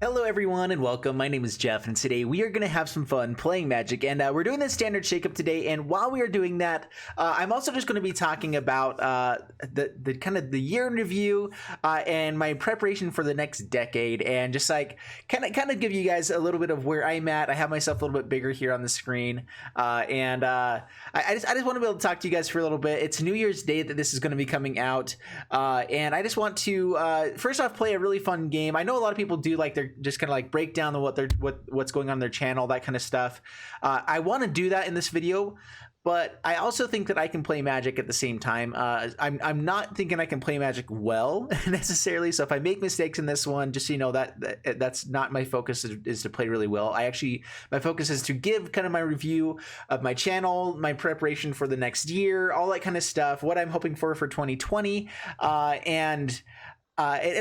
Hello everyone and welcome. My name is Jeff and today we are going to have some fun playing Magic, and we're doing the standard shakeup today. And while we are doing that, I'm also just going to be talking about the kind of the year in review and my preparation for the next decade, and just like kind of give you guys a little bit of where I'm at. I have myself a little bit bigger here on the screen, and I just want to be able to talk to you guys for a little bit. It's New Year's Day that this is going to be coming out, and I just want to first off play a really fun game. I know a lot of people do like their just kind of like break down what's going on in their channel, that kind of stuff. I want to do that in this video, but I also think that I can play Magic at the same time. I'm not thinking I can play Magic well necessarily, so if I make mistakes in this one, just so you know, that's not my focus, is to play really well. My focus is to give kind of my review of my channel, my preparation for the next year, all that kind of stuff, what I'm hoping for 2020, and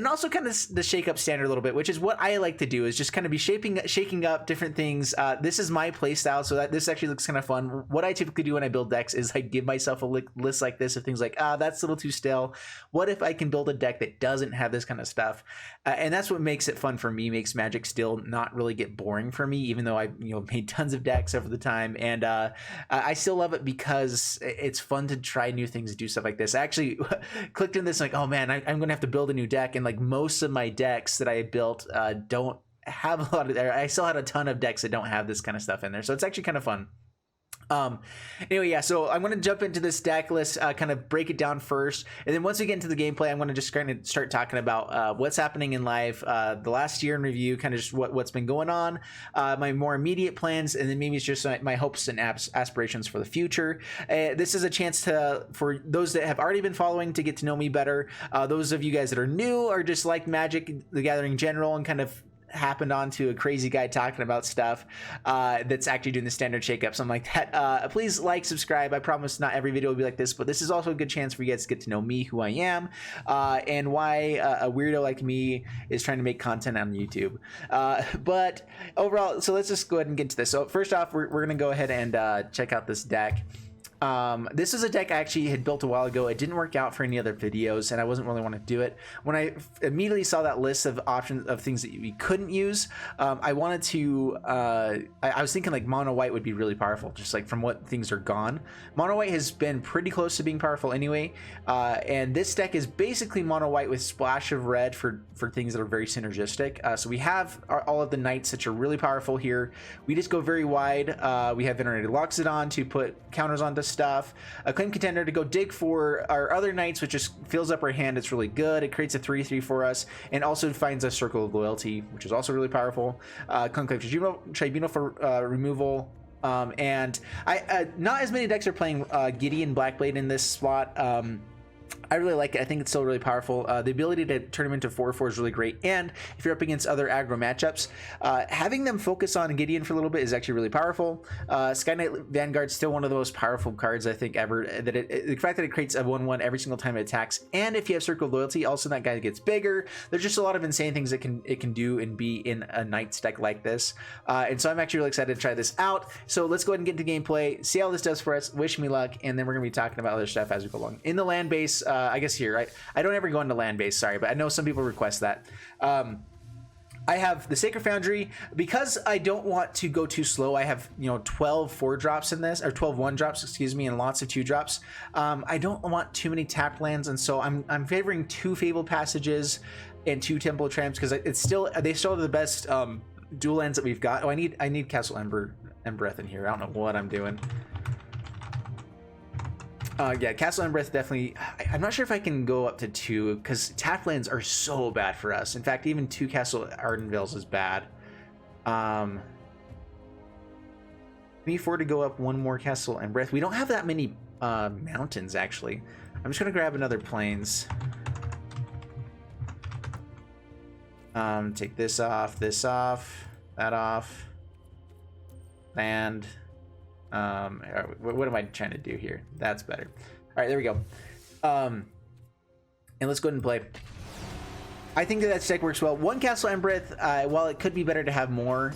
also kind of the shake-up standard a little bit, which is what I like to do, is just kind of be shaking up different things. This is my play style, so that this actually looks kind of fun. What I typically do when I build decks is I give myself a list like this of things like, that's a little too stale. What if I can build a deck that doesn't have this kind of stuff? And that's what makes it fun for me, makes Magic still not really get boring for me, even though I've made tons of decks over the time. And I still love it because it's fun to try new things and do stuff like this. I actually clicked in this like, oh man, I'm going to have to build a new deck, and like most of my decks that I built don't have a lot of there. I still had a ton of decks that don't have this kind of stuff in there, so it's actually kind of fun. Anyway, yeah, so I'm going to jump into this deck list, kind of break it down first, and then once we get into the gameplay, I'm going to just kind of start talking about what's happening in life, the last year in review, kind of just what's been going on, my more immediate plans, and then maybe it's just my hopes and aspirations for the future. This is a chance for those that have already been following to get to know me better. Those of you guys that are new or just like Magic the Gathering in general and kind of happened onto a crazy guy talking about stuff that's actually doing the standard shakeup, something like that, please like, subscribe. I promise not every video will be like this, but this is also a good chance for you guys to get to know me, who I am, and why a weirdo like me is trying to make content on YouTube. But overall, so let's just go ahead and get into this. So first off, we're gonna go ahead and check out this deck. This is a deck I actually had built a while ago. It didn't work out for any other videos, and I wasn't really want to do it. When I immediately saw that list of options of things that we couldn't use, I wanted to, I was thinking like mono white would be really powerful, just like from what things are gone. Mono white has been pretty close to being powerful anyway, and this deck is basically mono white with splash of red for things that are very synergistic. So we have all of the knights that are really powerful here. We just go very wide. We have Venerated Loxodon to put counters onto stuff, a Claim Contender to go dig for our other knights, which just fills up our hand. It's really good. It creates a 3/3 for us, and also finds a Circle of Loyalty, which is also really powerful. Conclave Tribunal for removal. And not as many decks are playing Gideon Blackblade in this slot. I really like it. I think it's still really powerful. The ability to turn them into 4/4 is really great. And if you're up against other aggro matchups, having them focus on Gideon for a little bit is actually really powerful. Sky Knight Vanguard is still one of the most powerful cards I think ever. The fact that it creates a 1/1 every single time it attacks, and if you have Circle of Loyalty, also that guy gets bigger. There's just a lot of insane things that it can do and be in a Knight's deck like this. And so I'm actually really excited to try this out. So let's go ahead and get into gameplay, see how this does for us, wish me luck, and then we're going to be talking about other stuff as we go along. In the land base, I guess here, right? I don't ever go into land base, sorry, but I know some people request that. I have the Sacred Foundry. Because I don't want to go too slow, I have 12 4-drops in this, or 12 1-drops, excuse me, and lots of 2-drops. I don't want too many tapped lands, and so I'm favoring 2 Fabled Passages and 2 Temple of Tramps, because they still are the best dual lands that we've got. Oh, I need Castle Embereth in here. I don't know what I'm doing. Yeah, Castle Embereth definitely. I'm not sure if I can go up to 2, because tap lands are so bad for us. In fact, even 2 Castle Ardenvales is bad. We afford to go up 1 more Castle Embereth. We don't have that many mountains, actually. I'm just going to grab another plains. Take this off, that off. Land. What am I trying to do here? That's better. All right, there we go. And let's go ahead and play. I think that deck works well. 1 Castle Embereth, while it could be better to have more,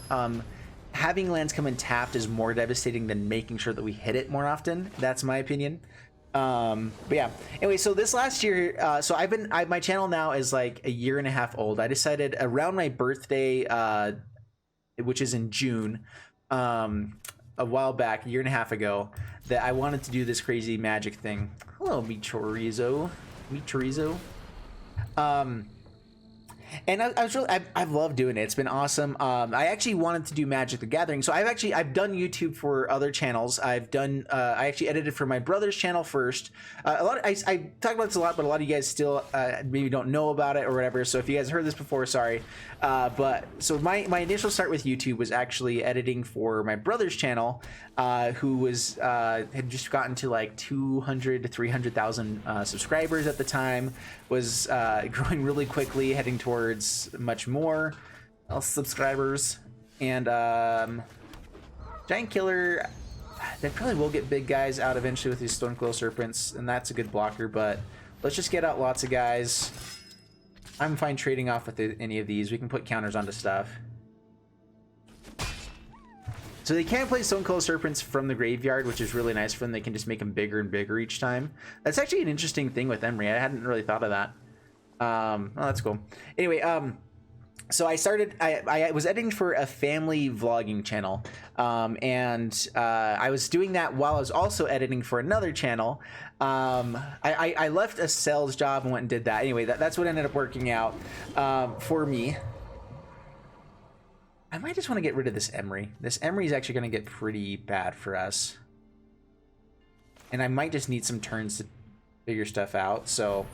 having lands come in tapped is more devastating than making sure that we hit it more often. That's my opinion. But yeah, anyway, so this last year, so my channel now is like a year and a half old. I decided around my birthday, which is in June, a while back, a year and a half ago, that I wanted to do this crazy magic thing. Hello, meat chorizo. And I've loved doing it. It's been awesome. I actually wanted to do Magic the Gathering, so I've done YouTube for other channels. I actually edited for my brother's channel first. I talk about this a lot, but a lot of you guys still maybe don't know about it or whatever. So if you guys heard this before, sorry. But so my initial start with YouTube was actually editing for my brother's channel, who was had just gotten to like 200 to 300,000 subscribers at the time. Was growing really quickly, heading towards much more subscribers. And Giant Killer, they probably will get big guys out eventually with these Stonecoil Serpents, and that's a good blocker. But let's just get out lots of guys. I'm fine trading off with any of these. We can put counters onto stuff. So they can't play Stonecoil Serpents from the graveyard, which is really nice for them. They can just make them bigger and bigger each time. That's actually an interesting thing with Emery. I hadn't really thought of that. Oh, that's cool. Anyway, so I was editing for a family vlogging channel, and I was doing that while I was also editing for another channel. I left a sales job and went and did that. Anyway, that's what ended up working out for me. I might just want to get rid of this Emery. This Emery is actually going to get pretty bad for us. And I might just need some turns to figure stuff out. So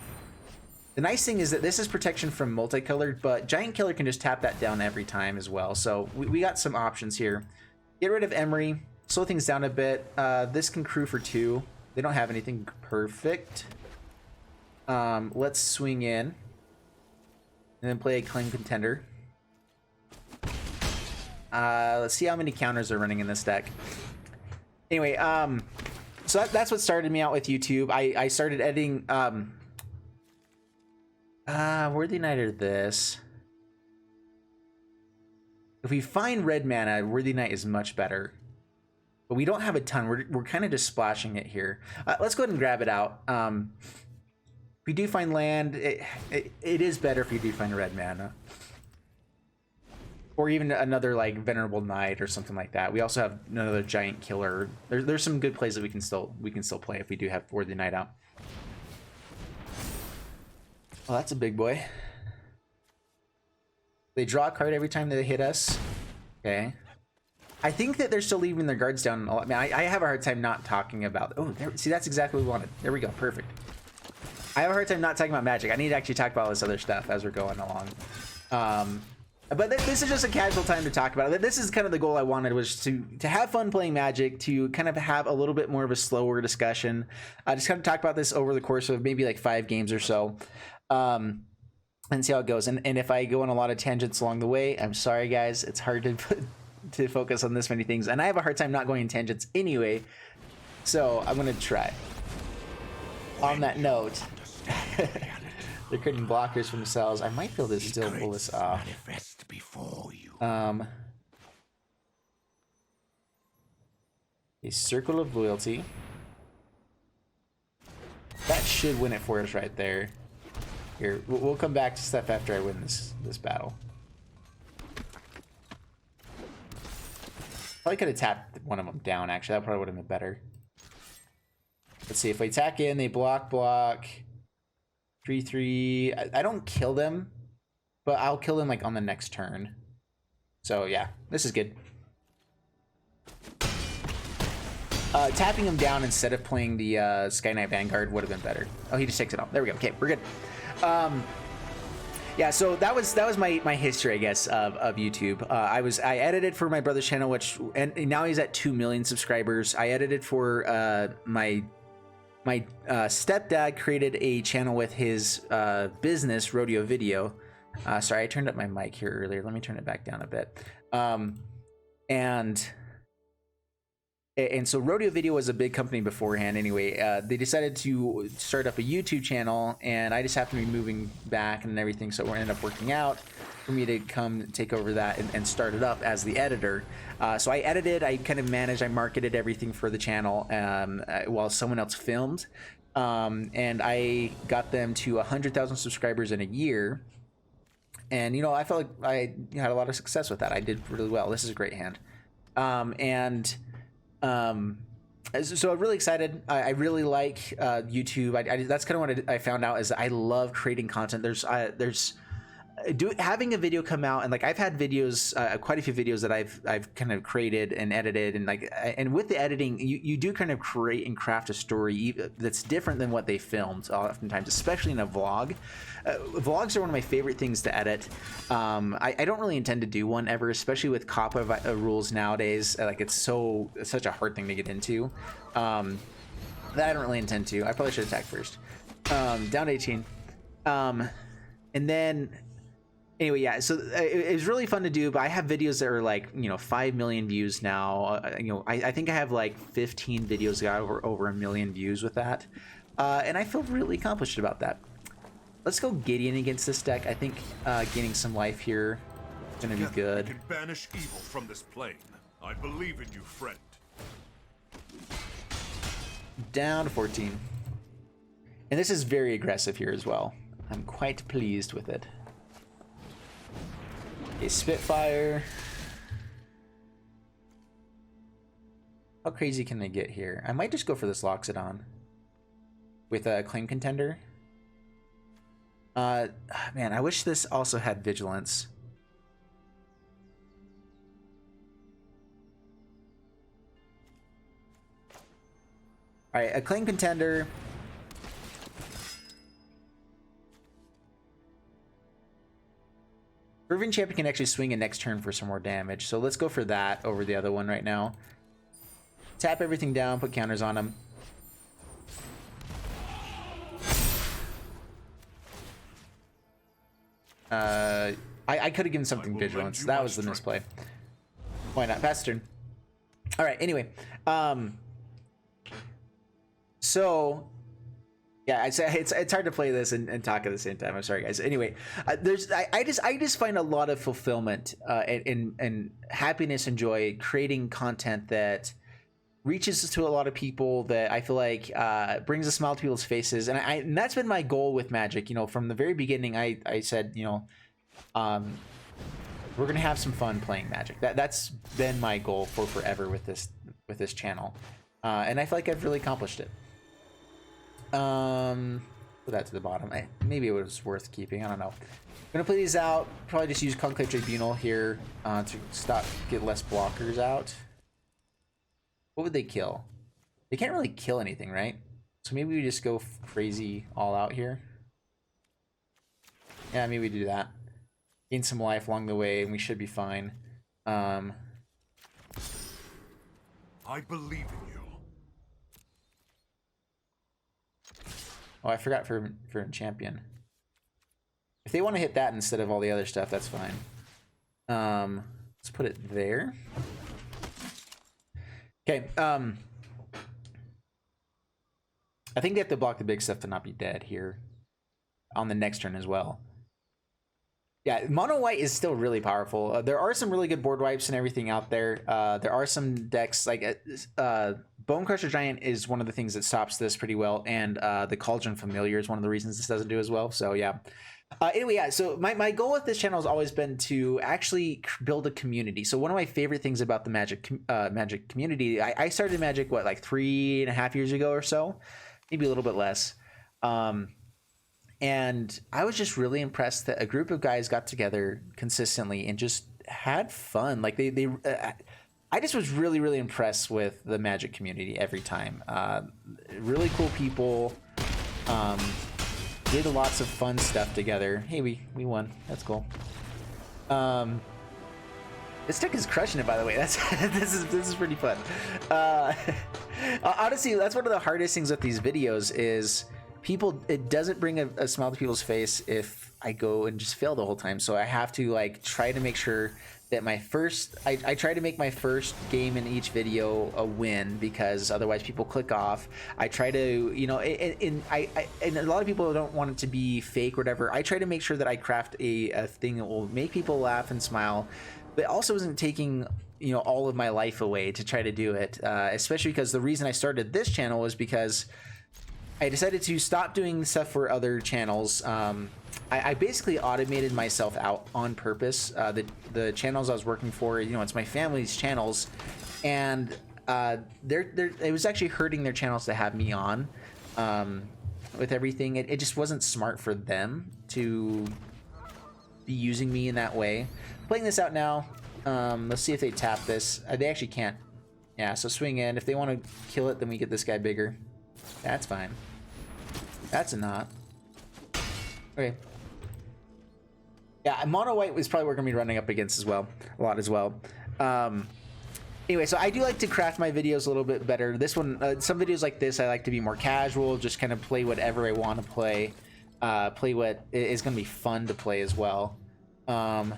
the nice thing is that this is protection from multicolored, but Giant Killer can just tap that down every time as well. So we got some options here. Get rid of Emery, slow things down a bit. This can crew for 2. They don't have anything perfect. Let's swing in and then play a Claim Contender. Let's see how many counters are running in this deck. Anyway, so that's what started me out with YouTube. I started editing Worthy Knight or this. If we find red mana, Worthy Knight is much better. But we don't have a ton. We're kind of just splashing it here. Let's go ahead and grab it out. If we do find land, it is better if we do find red mana. Or even another like Venerable Knight or something like that. We also have another Giant Killer. There's some good plays that we can still play if we do have Worthy Knight out. Oh, that's a big boy. They draw a card every time they hit us. Okay. I think that they're still leaving their guards down a lot. Man, I have a hard time not talking about. Oh, see, that's exactly what we wanted. There we go. Perfect. I have a hard time not talking about Magic. I need to actually talk about all this other stuff as we're going along. But this is just a casual time to talk about it. This is kind of the goal I wanted, was to have fun playing Magic, to kind of have a little bit more of a slower discussion. Just kind of talk about this over the course of maybe like 5 games or so, and see how it goes. And if I go on a lot of tangents along the way, I'm sorry, guys. It's hard to focus on this many things, and I have a hard time not going in tangents anyway. So I'm gonna try. On that note. They're creating blockers for themselves. I might be able to still pull this off. A Circle of Loyalty. That should win it for us right there. Here, we'll come back to stuff after I win this battle. Probably could have tapped one of them down, actually. That probably would have been better. Let's see, if we attack in, they block. 3/3. I don't kill them, but I'll kill them like on the next turn. So yeah, this is good. Tapping him down instead of playing the Sky Knight Vanguard would have been better. Oh, he just takes it off. There we go. Okay, we're good. Yeah, so that was my history, I guess, of YouTube. I edited for my brother's channel, and now he's at 2 million subscribers. I edited for my stepdad created a channel with his business, Rodeo Video. Sorry, I turned up my mic here earlier. Let me turn it back down a bit. And And so Rodeo Video was a big company beforehand anyway. They decided to start up a YouTube channel, and I just happened to be moving back and everything, so it ended up working out for me to come take over that and start it up as the editor. So I edited, I kind of managed, I marketed everything for the channel while someone else filmed. And I got them to 100,000 subscribers in a year. And, I felt like I had a lot of success with that. I did really well. This is a great hand. So I'm really excited. I really like YouTube. That's kind of what I found out, is that I love creating content. Having a video come out, and like I've had videos, quite a few videos that I've kind of created and edited, and with the editing, you do kind of create and craft a story that's different than what they filmed oftentimes, especially in a vlog. Vlogs are one of my favorite things to edit. I don't really intend to do one ever, especially with COPPA rules nowadays. Like it's such a hard thing to get into. That I don't really intend to. I probably should attack first. Down to 18. And then anyway, yeah, so it was really fun to do, but I have videos that are like, 5 million views now. I think I have like 15 videos that got over 1 million views with that. And I feel really accomplished about that. Let's go Gideon against this deck. I think gaining some life here is going to be good. We can banish evil from this plane. I believe in you, friend. Down to 14. And this is very aggressive here as well. I'm quite pleased with it. A Spitfire. How crazy can they get here? I might just go for this Loxodon with a Claim Contender. Man, I wish this also had Vigilance. All right, a Claim Contender. Proven Champion can actually swing a next turn for some more damage, so let's go for that over the other one right now. Tap everything down, put counters on him. I could have given something Vigilance. That was the misplay. Why not? Pass turn. All right. Anyway, so yeah, it's hard to play this and talk at the same time. I'm sorry, guys. Anyway, I just find a lot of fulfillment and happiness and joy creating content that reaches to a lot of people, that I feel like brings a smile to people's faces, and that's been my goal with Magic. From the very beginning, I said, we're gonna have some fun playing Magic. That's been my goal for forever with this channel, and I feel like I've really accomplished it. Put that to the bottom. Maybe it was worth keeping. I don't know. I'm gonna play these out. Probably just use Conclave Tribunal here to get less blockers out. What would they kill? They can't really kill anything, right? So maybe we just go crazy all out here. Yeah, maybe we do that. Gain some life along the way, and we should be fine. I believe in you. Oh, I forgot for champion. If they want to hit that instead of all the other stuff, that's fine. Let's put it there. Okay, I think they have to block the big stuff to not be dead here on the next turn as well. Yeah, mono white is still really powerful. There are some really good board wipes and everything out there. There are some decks like Bone Crusher Giant is one of the things that stops this pretty well, and the Cauldron Familiar is one of the reasons this doesn't do as well. So yeah. Anyway, yeah, so my goal with this channel has always been to actually build a community. So one of my favorite things about the Magic community, I started Magic, what, like 3.5 years ago or so? Maybe a little bit less. And I was just really impressed that a group of guys got together consistently and just had fun. Like I just was really, really impressed with the Magic community every time. Really cool people. Did lots of fun stuff together. Hey, we won. That's cool. This deck is crushing it, by the way. This is pretty fun. Honestly, that's one of the hardest things with these videos is it doesn't bring a smile to people's face if I go and just fail the whole time. So I have to like try to make sure that my first, I try to make my first game in each video a win, because otherwise people click off. I try to, you know, and a lot of people don't want it to be fake or whatever. I try to make sure that I craft a thing that will make people laugh and smile, but also isn't taking, you know, all of my life away to try to do it. Especially because the reason I started this channel was because I decided to stop doing stuff for other channels. I basically automated myself out on purpose. The channels I was working for, you know, it's my family's channels, and it was actually hurting their channels to have me on with everything. It just wasn't smart for them to be using me in that way. Playing this out now. Let's see if they tap this. They actually can't. Yeah, so swing in. If they want to kill it, then we get this guy bigger. That's fine. That's a knot. Okay. Yeah, mono white is probably what we're gonna be running up against as well, a lot as well. Anyway, so I do like to craft my videos a little bit better. This one, some videos like this, I like to be more casual, just kind of play whatever I want to play, play what is gonna be fun to play as well. They're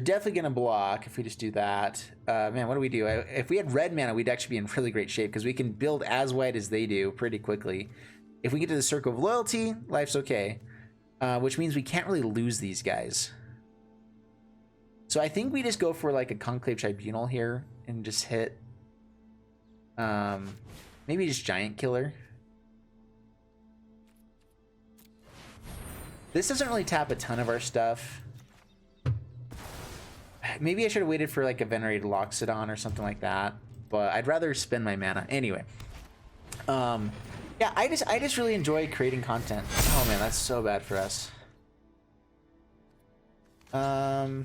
definitely gonna block if we just do that. Man, what do we do? If we had red mana, we'd actually be in really great shape, because we can build as white as they do pretty quickly. If we get to the Circle of Loyalty, life's okay. Which means we can't really lose these guys. So I think we just go for like a Conclave Tribunal here and just hit. Maybe just Giant Killer. This doesn't really tap a ton of our stuff. Maybe I should have waited for like a Venerated Loxodon or something like that, but I'd rather spend my mana anyway. Yeah, I just really enjoy creating content. Oh man, that's so bad for us. Do I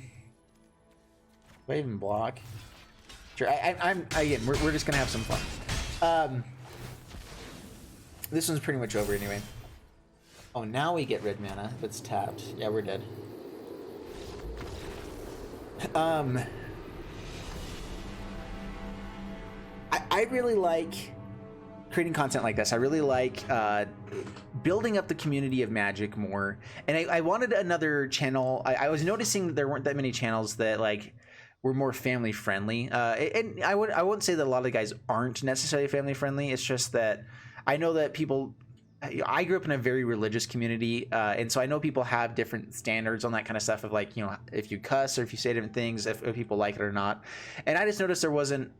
even block? Sure, I'm again. We're just gonna have some fun. This one's pretty much over anyway. Oh, now we get red mana if it's tapped. Yeah, we're dead. I really like creating content like this. I really like building up the community of Magic more, and I wanted another channel. I was noticing that there weren't that many channels that like were more family friendly, and I wouldn't say that a lot of the guys aren't necessarily family friendly. It's just that I know that people, I grew up in a very religious community, and so I know people have different standards on that kind of stuff of like, you know, if you cuss or if you say different things, if people like it or not. And I just noticed there wasn't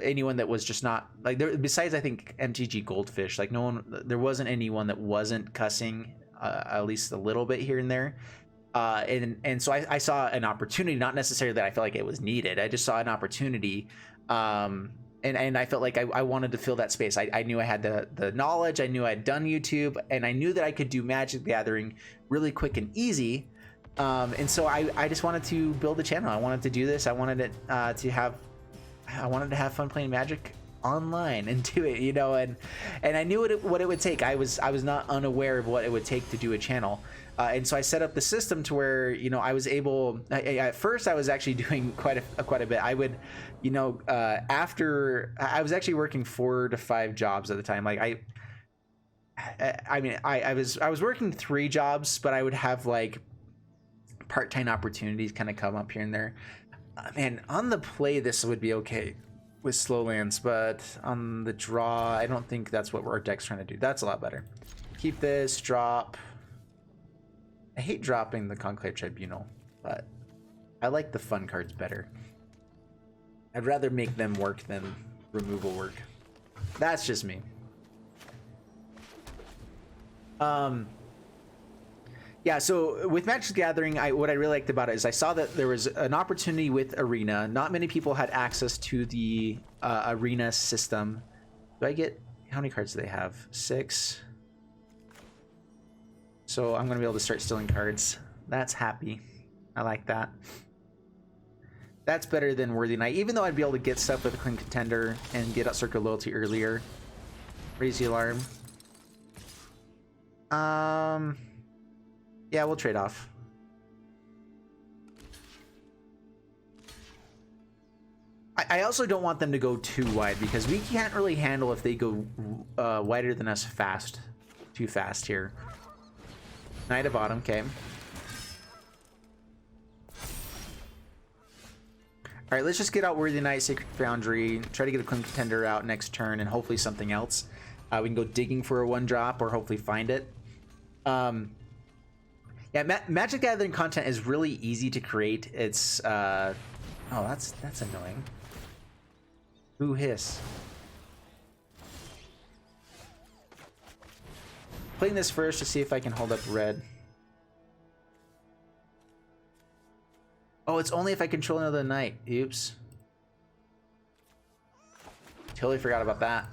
anyone that was just not like there, besides I think MTG Goldfish, like no one, there wasn't anyone that wasn't cussing at least a little bit here and there. And so I saw an opportunity, not necessarily that I felt like it was needed. I just saw an opportunity. And I felt like I wanted to fill that space. I knew I had the knowledge. I knew I'd done YouTube, and I knew that I could do Magic the Gathering really quick and easy. And so I just wanted to build a channel. I wanted to do this. I wanted it I wanted to have fun playing Magic online and do it, you know. And I knew what it would take. I was not unaware of what it would take to do a channel. And so I set up the system to where, you know, I was able. At first, I was actually doing quite a bit. I would, you know, after I was actually working 4 to 5 jobs at the time. Like I mean, I was working 3 jobs, but I would have like part-time opportunities kind of come up here and there. Man, on the play, this would be okay with slow lands, but on the draw, I don't think that's what our deck's trying to do. That's a lot better. Keep this, drop. I hate dropping the Conclave Tribunal, but I like the fun cards better. I'd rather make them work than removal work. That's just me. Yeah, so with Magic the Gathering, what I really liked about it is I saw that there was an opportunity with Arena. Not many people had access to the Arena system. Do I get, how many cards do they have? 6. So I'm going to be able to start stealing cards. That's happy. I like that. That's better than Worthy Knight, even though I'd be able to get stuff with a Clean Contender and get out Circle of Loyalty earlier. Raise the alarm. Yeah, we'll trade off. I also don't want them to go too wide, because we can't really handle if they go wider than us too fast here. Knight of Autumn, okay. Alright, let's just get out Worthy Knight, Sacred Foundry, try to get a Clean Contender out next turn, and hopefully something else. We can go digging for a 1-drop or hopefully find it. Yeah, Magic Gathering content is really easy to create. It's, oh, that's annoying. Ooh, hiss. Playing this first to see if I can hold up red. Oh, it's only if I control another knight. Oops. Totally forgot about that.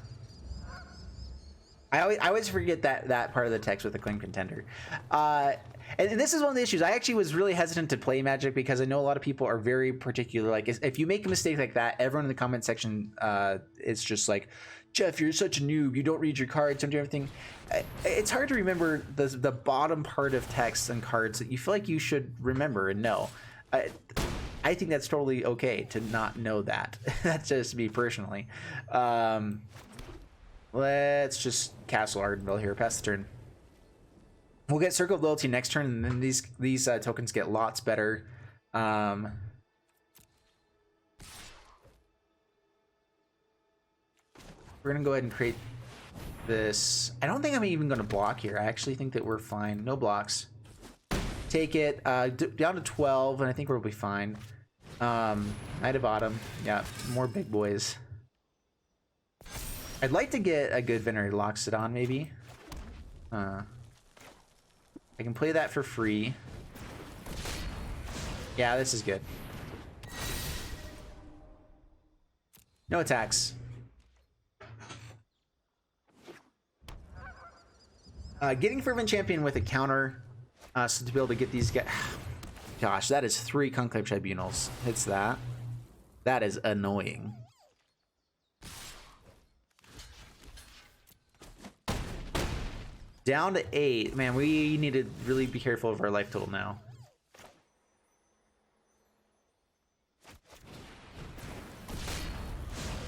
I always forget that part of the text with the Clean Contender. And this is one of the issues. I actually was really hesitant to play Magic because I know a lot of people are very particular. Like, if you make a mistake like that, everyone in the comment section is just like, Jeff, you're such a noob. You don't read your cards, don't do everything. It's hard to remember the bottom part of text and cards that you feel like you should remember and know. I think that's totally okay to not know that. That's just me personally. Let's just Castle Ardenville here. Pass the turn. We'll get Circle of Loyalty next turn, and then these tokens get lots better. We're gonna go ahead and create this. I don't think I'm even gonna block here. I actually think that we're fine. No blocks. Take it down to 12, and I think we'll be fine. Knight of Autumn. Yeah, more big boys. I'd like to get a good Venerated Loxodon, maybe. I can play that for free. Yeah, this is good. No attacks. Getting Fervent Champion with a counter, so to be able to get these guys. Gosh, that is 3 Conclave Tribunals. Hits that. That is annoying. Down to 8. Man, we need to really be careful of our life total now.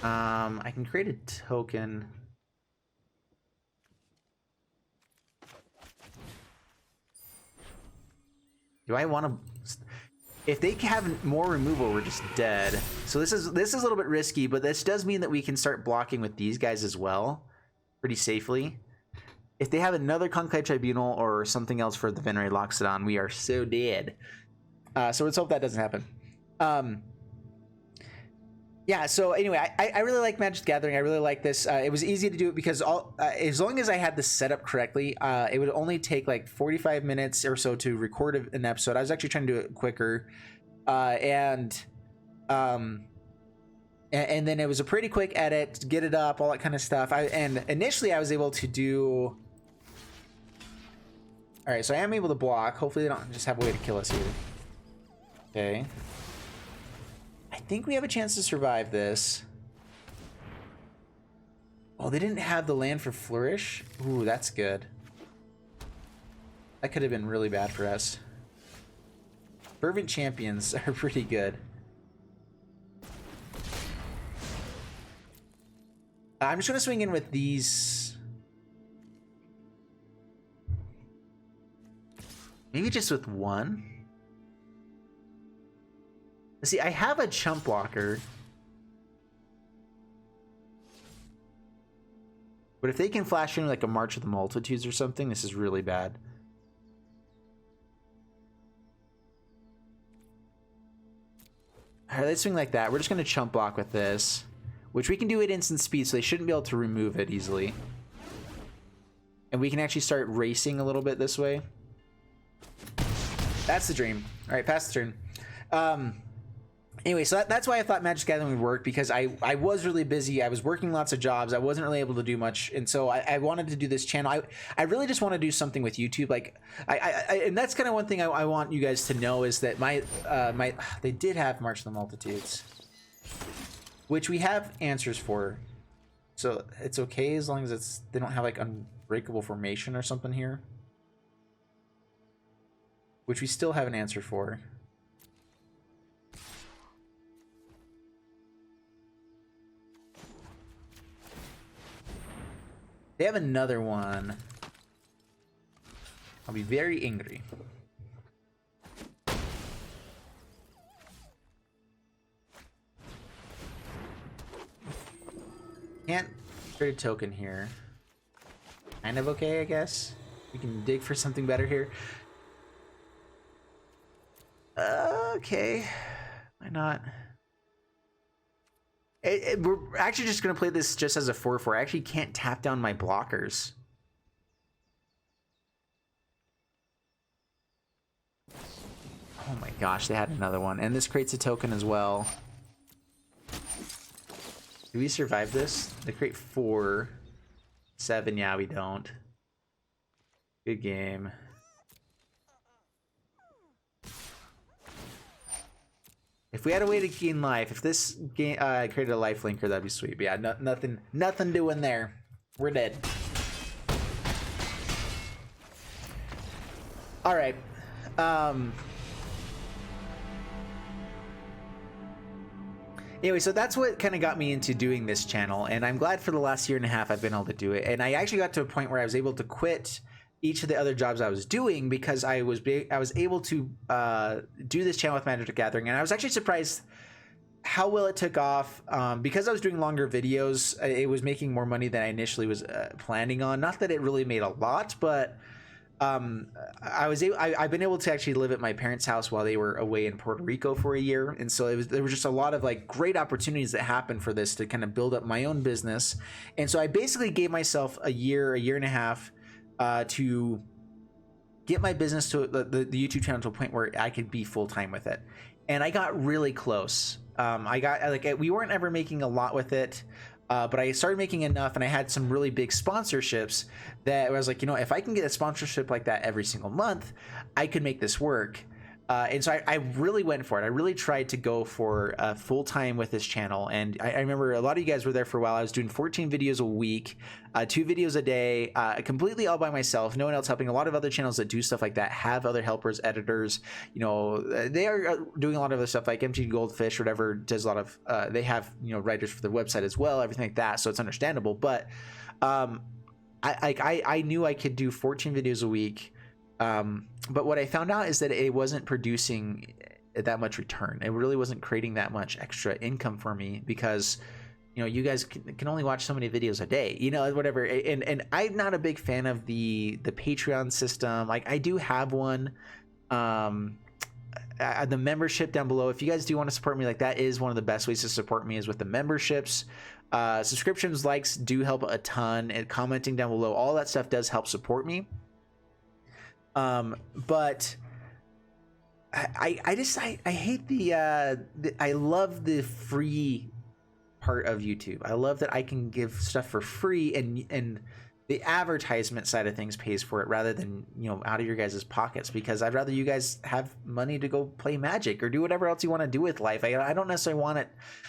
I can create a token. Do I want to? If they have more removal, we're just dead. So this is a little bit risky, but this does mean that we can start blocking with these guys as well, pretty safely. If they have another Conclave Tribunal or something else for the Venerated Loxodon, we are so dead. So let's hope that doesn't happen. Yeah, so anyway, I really like Magic the Gathering. I really like this. It was easy to do it because as long as I had this set up correctly, it would only take like 45 minutes or so to record an episode. I was actually trying to do it quicker. And then it was a pretty quick edit, get it up, all that kind of stuff. And initially I was able to do... All right, so I am able to block. Hopefully they don't just have a way to kill us here. Okay. I think we have a chance to survive this. Oh, they didn't have the land for Flourish? Ooh, that's good. That could have been really bad for us. Fervent Champions are pretty good. I'm just going to swing in with these. Maybe just with one. See, I have a chump blocker. But if they can flash in like a March of the Multitudes or something, this is really bad. All right, let's swing like that. We're just going to chump block with this, which we can do at instant speed, so they shouldn't be able to remove it easily. And we can actually start racing a little bit this way. That's the dream. All right, pass the turn. Anyway, so that's why I thought Magic Gathering would work, because I was really busy. I was working lots of jobs. I wasn't really able to do much. And so I wanted to do this channel. I really just want to do something with YouTube. Like, and that's kind of one thing I want you guys to know is that they did have March of the Multitudes, which we have answers for. So it's okay as long as they don't have like Unbreakable Formation or something here, which we still have an answer for. They have another one. I'll be very angry. Can't trade a token here. Kind of okay, I guess. We can dig for something better here. Okay. Why not? We're actually just going to play this just as a 4/4. I actually can't tap down my blockers. Oh my gosh, they had another one. And this creates a token as well. Do we survive this? They create 4. 7, yeah, we don't. Good game. If we had a way to gain life, if this game created a life linker, that'd be sweet. But yeah, nothing doing there. We're dead. All right. Anyway, so that's what kind of got me into doing this channel, and I'm glad for the last year and a half I've been able to do it. And I actually got to a point where I was able to quit each of the other jobs I was doing because I was able to do this channel with Magic the Gathering, and I was actually surprised how well it took off. Because I was doing longer videos, it was making more money than I initially was planning on. Not that it really made a lot, but I've been able to actually live at my parents' house while they were away in Puerto Rico for a year, and so there was just a lot of like great opportunities that happened for this to kind of build up my own business. And so I basically gave myself a year and a half to get my business to the YouTube channel to a point where I could be full-time with it. And I got really close. We weren't ever making a lot with it, but I started making enough, and I had some really big sponsorships that I was like, you know, if I can get a sponsorship like that every single month, I could make this work. And so I really went for it. I really tried to go for full time with this channel. And I remember a lot of you guys were there for a while. I was doing 14 videos a week, 2 videos a day, completely all by myself, no one else helping. A lot of other channels that do stuff like that have other helpers, editors. You know, they are doing a lot of other stuff like MTG Goldfish, whatever, does a lot of, they have, you know, writers for their website as well, everything like that. So it's understandable. But I knew I could do 14 videos a week. But what I found out is that it wasn't producing that much return. It really wasn't creating that much extra income for me because, you know, you guys can only watch so many videos a day, you know, whatever. And I'm not a big fan of the Patreon system. Like, I do have one. The membership down below, if you guys do want to support me, like, that is one of the best ways to support me is with the memberships. Subscriptions, likes do help a ton, and commenting down below, all that stuff does help support me. But I hate I love the free part of YouTube. I love that I can give stuff for free, and the advertisement side of things pays for it rather than, you know, out of your guys' pockets, because I'd rather you guys have money to go play Magic or do whatever else you want to do with life. I don't necessarily want it.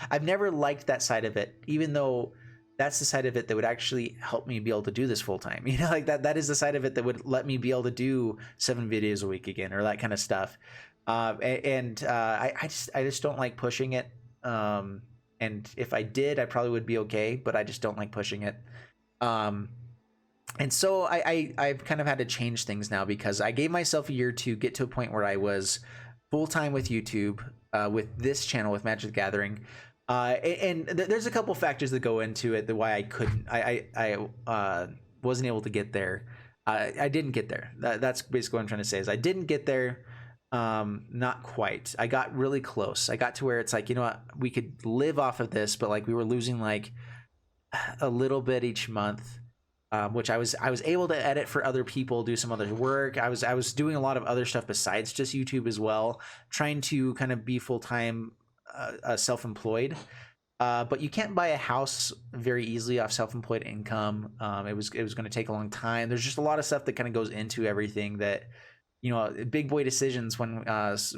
I've never liked that side of it, even though that's the side of it that would actually help me be able to do this full time. You know, like that is the side of it that would let me be able to do 7 videos a week again, or that kind of stuff. I just don't like pushing it. And if I did, I probably would be okay, but I just don't like pushing it. And so I've kind of had to change things now, because I gave myself a year to get to a point where I was full time with YouTube, with this channel, with Magic the Gathering. There's a couple factors that go into it, why I couldn't, I wasn't able to get there. I didn't get there. That's basically what I'm trying to say, is I didn't get there. Not quite. I got really close. I got to where it's like, you know what, we could live off of this, but like we were losing like a little bit each month, which I was able to edit for other people, do some other work. I was doing a lot of other stuff besides just YouTube as well, trying to kind of be full-time, self-employed. But you can't buy a house very easily off self-employed income. It was going to take a long time. There's just a lot of stuff that kind of goes into everything that, you know, big boy decisions when,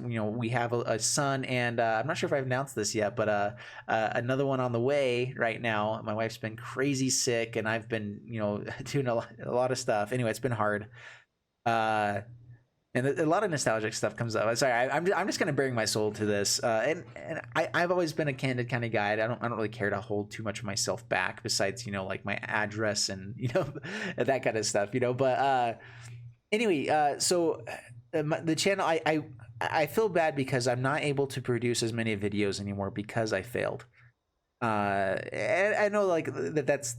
you know, we have a son, and I'm not sure if I've announced this yet, but another one on the way right now. My wife's been crazy sick, and I've been, you know, doing a lot of stuff. Anyway, it's been hard. And a lot of nostalgic stuff comes up. Sorry, I'm just kind of bearing my soul to this. And I've always been a candid kind of guy. I don't really care to hold too much of myself back, besides, you know, like my address and, you know, that kind of stuff, you know. But Anyway, so the channel, I feel bad because I'm not able to produce as many videos anymore because I failed. And I know like that's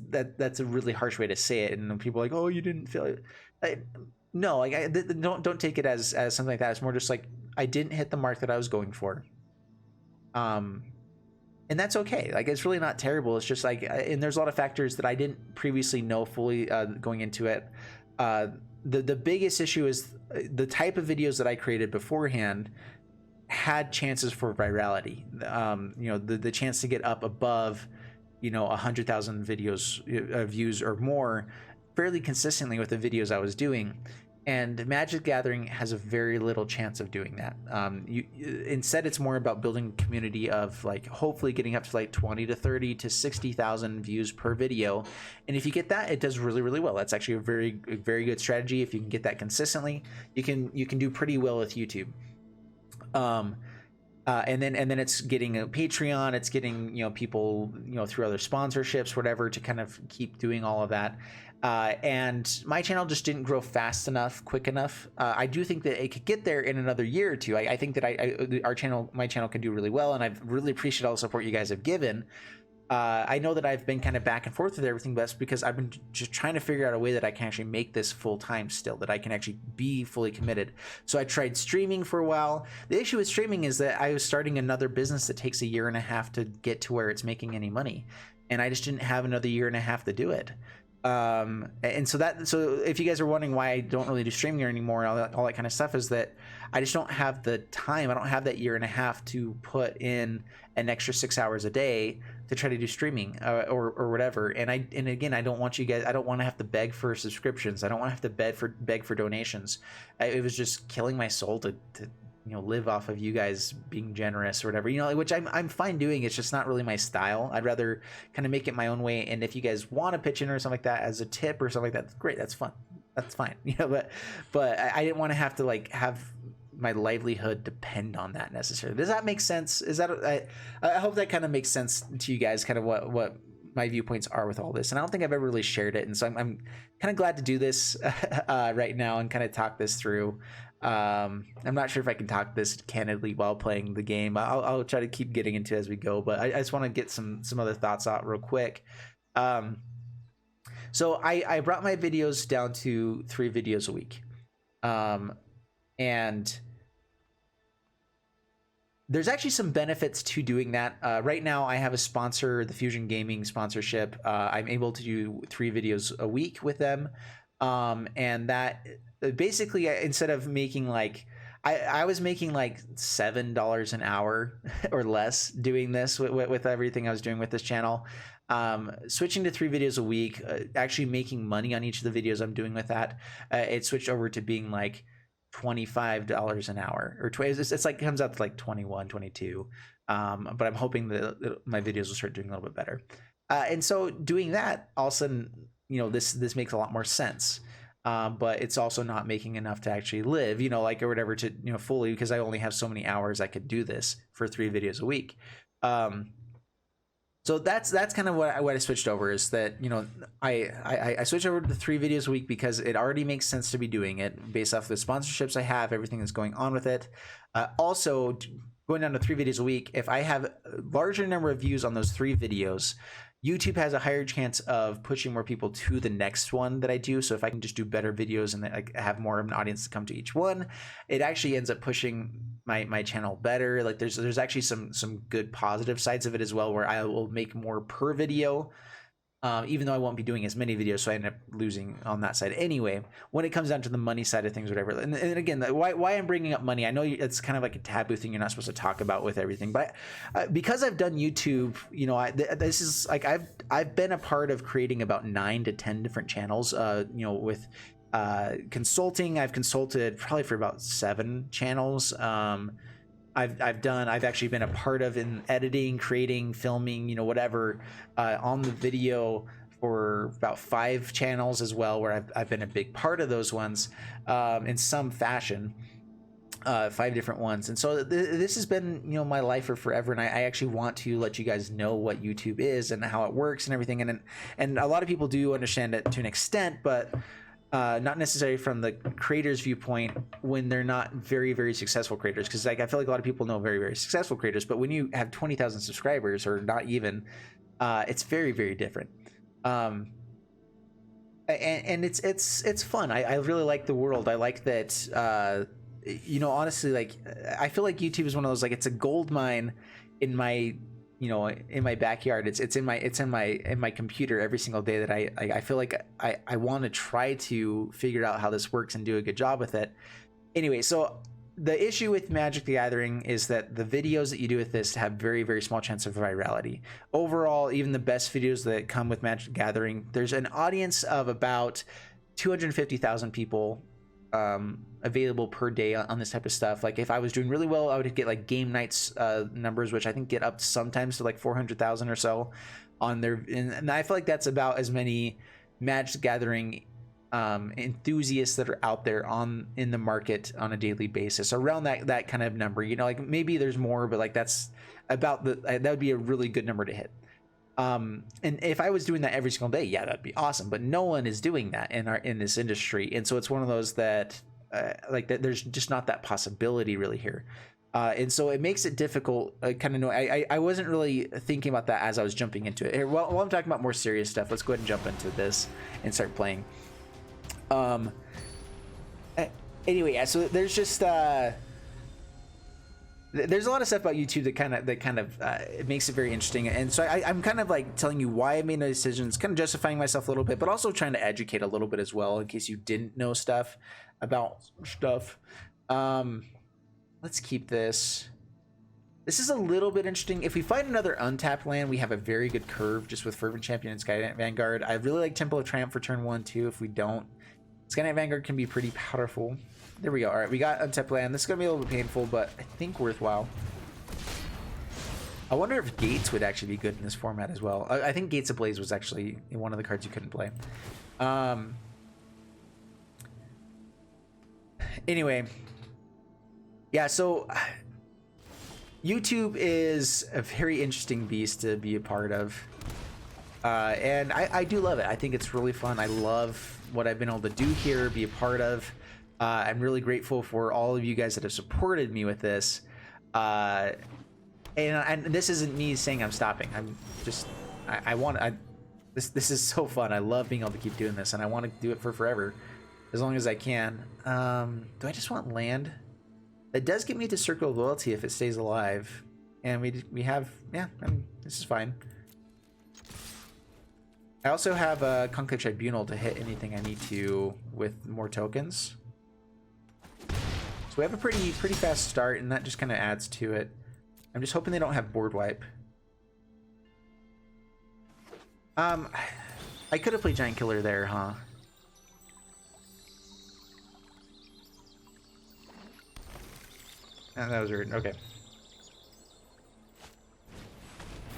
a really harsh way to say it, and people are like, oh, you didn't fail it. No, like don't take it as something like that. It's more just like I didn't hit the mark that I was going for. And that's okay. Like, it's really not terrible. It's just like, and there's a lot of factors that I didn't previously know fully going into it. The biggest issue is the type of videos that I created beforehand had chances for virality. You know, the chance to get up above, you know, 100,000 videos views or more fairly consistently with the videos I was doing. And Magic Gathering has a very little chance of doing that. Instead, it's more about building a community of like hopefully getting up to like 20 to 30 to 60,000 views per video. And if you get that, it does really, really well. That's actually a very good strategy. If you can get that consistently, you can do pretty well with YouTube. And then it's getting a Patreon, it's getting, you know, people, you know, through other sponsorships, whatever, to kind of keep doing all of that. And my channel just didn't grow fast enough, quick enough. I do think that it could get there in another year or two. I think that my channel can do really well, and I've really appreciated all the support you guys have given. I know that I've been kind of back and forth with everything, but that's because I've been just trying to figure out a way that I can actually make this full time still, that I can actually be fully committed. So I tried streaming for a while. The issue with streaming is that I was starting another business that takes 1.5 years to get to where it's making any money, and I just didn't have another 1.5 years to do it. And so if you guys are wondering why I don't really do streaming anymore and all that kind of stuff, is that I just don't have the time. I don't have that 1.5 years to put in an extra 6 hours a day to try to do streaming or whatever. And again, I don't want you guys, I don't want to have to beg for subscriptions. I don't want to have to beg for donations. It was just killing my soul to you know, live off of you guys being generous or whatever, you know, which I'm fine doing. It's just not really my style. I'd rather kind of make it my own way. And if you guys want to pitch in or something like that as a tip or something like that, great, that's fun, that's fine, you know. But I didn't want to have to like have my livelihood depend on that necessarily. Does that make sense? Is that I hope that kind of makes sense to you guys, kind of what my viewpoints are with all this. And I don't think I've ever really shared it, and so I'm kind of glad to do this right now and kind of talk this through. I'm not sure if I can talk this candidly while playing the game. I'll try to keep getting into it as we go, but I just want to get some other thoughts out real quick. So I brought my videos down to 3 videos a week, and there's actually some benefits to doing that. Right now I have a sponsor, the Fusion Gaming sponsorship. I'm able to do 3 videos a week with them. And that basically, instead of making like, I was making like $7 an hour or less doing this with everything I was doing with this channel. Switching to 3 videos a week, actually making money on each of the videos I'm doing with that, it switched over to being like $25 an hour, or it's like, it comes out to like 21, 22. But I'm hoping that my videos will start doing a little bit better. And so doing that, all of a sudden, you know, this makes a lot more sense. But it's also not making enough to actually live, you know, like, or whatever, to, you know, fully, because I only have so many hours I could do this for 3 videos a week. So that's kind of what I switched over, is that, you know, I switched over to 3 videos a week because it already makes sense to be doing it based off the sponsorships I have, everything that's going on with it. Also, going down to 3 videos a week, if I have a larger number of views on those 3 videos, YouTube has a higher chance of pushing more people to the next one that I do. So if I can just do better videos and I have more of an audience to come to each one, it actually ends up pushing my channel better. Like, there's actually some good positive sides of it as well, where I will make more per video, even though I won't be doing as many videos, so I end up losing on that side anyway, when it comes down to the money side of things, whatever. And again, why I'm bringing up money, I know it's kind of like a taboo thing you're not supposed to talk about with everything, but because I've done YouTube, you know, this is like, I've been a part of creating about 9 to 10 different channels, you know, with consulting. I've consulted probably for about 7 channels. I've actually been a part of in editing, creating, filming, you know, whatever, on the video for about 5 channels as well, where I've been a big part of those ones, in some fashion, 5 different ones. And so this has been, you know, my life for forever. And I actually want to let you guys know what YouTube is and how it works and everything. And a lot of people do understand it to an extent, but not necessarily from the creator's viewpoint when they're not very, very successful creators. Because like I feel like a lot of people know very, very successful creators, but when you have 20,000 subscribers or not even, it's very, very different. And it's fun. I really like the world. I like that. You know, honestly, like I feel like YouTube is one of those, like, it's a gold mine in my, you know, in my backyard. It's in my computer every single day that I feel like I want to try to figure out how this works and do a good job with it. Anyway, so the issue with Magic the Gathering is that the videos that you do with this have very, very small chance of virality. Overall, even the best videos that come with Magic the Gathering, there's an audience of about 250,000 people available per day on this type of stuff. Like if I was doing really well, I would get like game nights numbers, which I think get up sometimes to like 400,000 or so on there. And I feel like that's about as many Magic the Gathering enthusiasts that are out there in the market on a daily basis, around that kind of number. You know, like maybe there's more, but like that's about that would be a really good number to hit. And if I was doing that every single day, yeah, that'd be awesome. But no one is doing that in this industry, and so it's one of those that like that there's just not that possibility really here. And so it makes it difficult. Kind of know I wasn't really thinking about that as I was jumping into it. Here, while I'm talking about more serious stuff, let's go ahead and jump into this and start playing. Anyway, yeah, so there's just there's a lot of stuff about YouTube that kind of it makes it very interesting, and so I'm kind of like telling you why I made my decisions, kind of justifying myself a little bit, but also trying to educate a little bit as well in case you didn't know stuff about stuff. Let's keep this. This is a little bit interesting. If we find another untapped land, we have a very good curve just with Fervent Champion and Skynet Vanguard. I really like Temple of Triumph for turn 1 too. If we don't, Skynet Vanguard can be pretty powerful. There we go. All right, we got untapped land. This is gonna be a little bit painful, but I think worthwhile. I wonder if Gates would actually be good in this format as well. I think Gates Ablaze was actually one of the cards you couldn't play. Anyway, yeah. So YouTube is a very interesting beast to be a part of, and I do love it. I think it's really fun. I love what I've been able to do here, be a part of. I'm really grateful for all of you guys that have supported me with this. And this isn't me saying I'm stopping. I'm just, this is so fun. I love being able to keep doing this, and I want to do it for forever, as long as I can. Do I just want land? That does get me to Circle of Loyalty if it stays alive, and we have, yeah, this is fine. I also have a Conclave Tribunal to hit anything I need to with more tokens. So we have a pretty fast start, and that just kind of adds to it. I'm just hoping they don't have board wipe. I could have played Giant Killer there, huh? Oh, that was weird. Okay.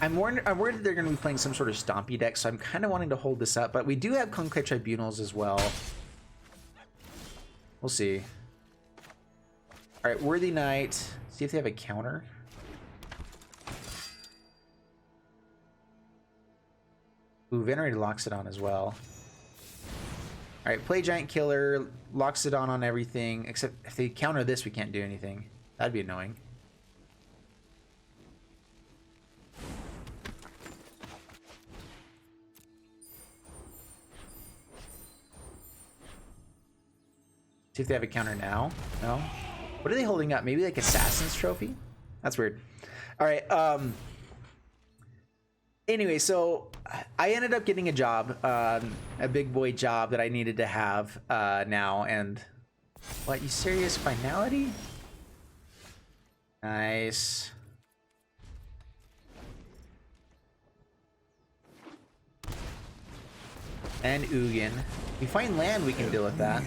I'm worried that they're going to be playing some sort of stompy deck, so I'm kind of wanting to hold this up. But we do have Conclave Tribunals as well. We'll see. All right, Worthy Knight. See if they have a counter. Ooh, Venerated Loxodon as well. All right, play Giant Killer, Loxodon on everything, except if they counter this, we can't do anything. That'd be annoying. See if they have a counter now. No? What are they holding up? Maybe like Assassin's Trophy? That's weird. All right. Anyway, so I ended up getting a job, a big boy job that I needed to have now. And what? You serious? Finality? Nice. And Ugin. We find land, we can deal with that.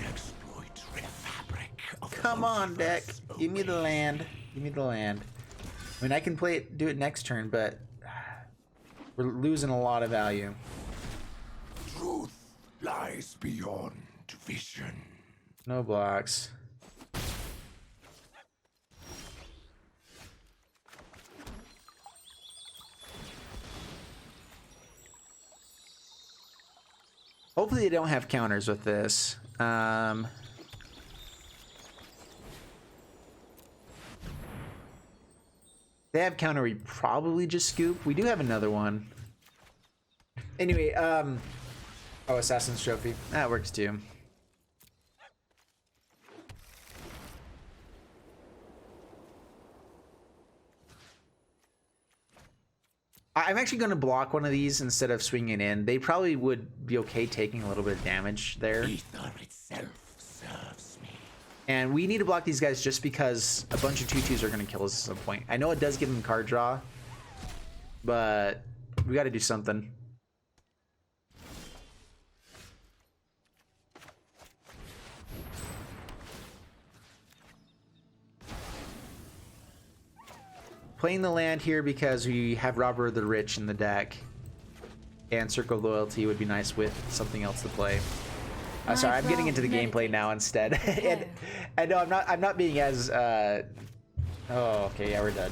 Come on, deck. Give me the land. Give me the land. I mean, I can do it next turn, but we're losing a lot of value. Truth lies beyond vision. No blocks. Hopefully they don't have counters with this. They have counter, we probably just scoop. We do have another one. Anyway, oh, Assassin's Trophy. That works too. I'm actually going to block one of these instead of swinging in. They probably would be okay taking a little bit of damage there. Ether itself serves me. And we need to block these guys just because a bunch of 2/2s are going to kill us at some point. I know it does give them card draw, but we got to do something. Playing the land here because we have Robber of the Rich in the deck, and Circle of Loyalty would be nice with something else to play. Sorry, I'm getting into the gameplay now instead. And I know I'm not being as oh, okay, yeah, we're done.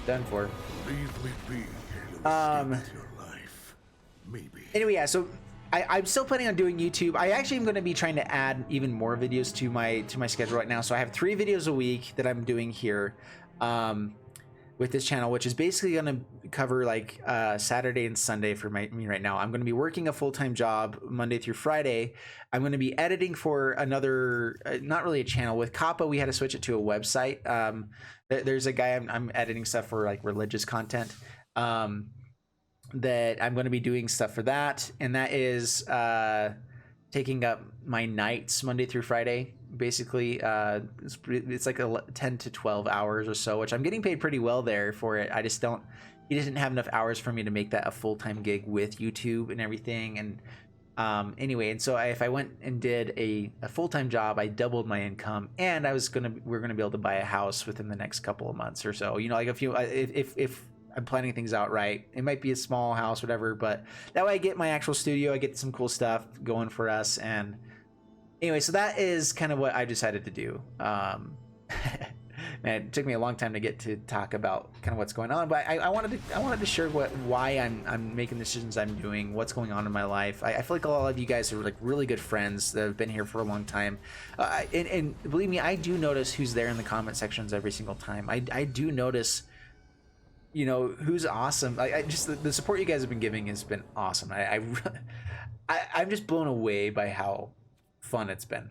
Done for. Leave me be. Your life. Maybe. Anyway, yeah, so I'm still planning on doing YouTube. I actually am going to be trying to add even more videos to my schedule right now. So I have 3 videos a week that I'm doing here. With this channel, which is basically going to cover like Saturday and Sunday for me right now. I'm going to be working a full-time job Monday through Friday. I'm going to be editing for another, not really a channel. With Kappa, we had to switch it to a website. There's a guy I'm editing stuff for, like religious content, that I'm going to be doing stuff for that. And that is taking up my nights Monday through Friday. Basically, it's like 10 to 12 hours or so, which I'm getting paid pretty well there for it. I just don't, he didn't have enough hours for me to make that a full-time gig with YouTube and everything. And anyway, and so if I went and did a full-time job, I doubled my income, and we're gonna be able to buy a house within the next couple of months or so. You know, like if I'm planning things out right, it might be a small house, whatever, but that way I get my actual studio, I get some cool stuff going for us. And anyway, so that is kind of what I decided to do. Man, it took me a long time to get to talk about kind of what's going on, but I wanted to share why I'm making the decisions I'm doing, what's going on in my life. I feel like a lot of you guys are like really good friends that have been here for a long time, and believe me, I do notice who's there in the comment sections every single time. I do notice, you know, who's awesome. I just the support you guys have been giving has been awesome. I'm just blown away by how fun it's been.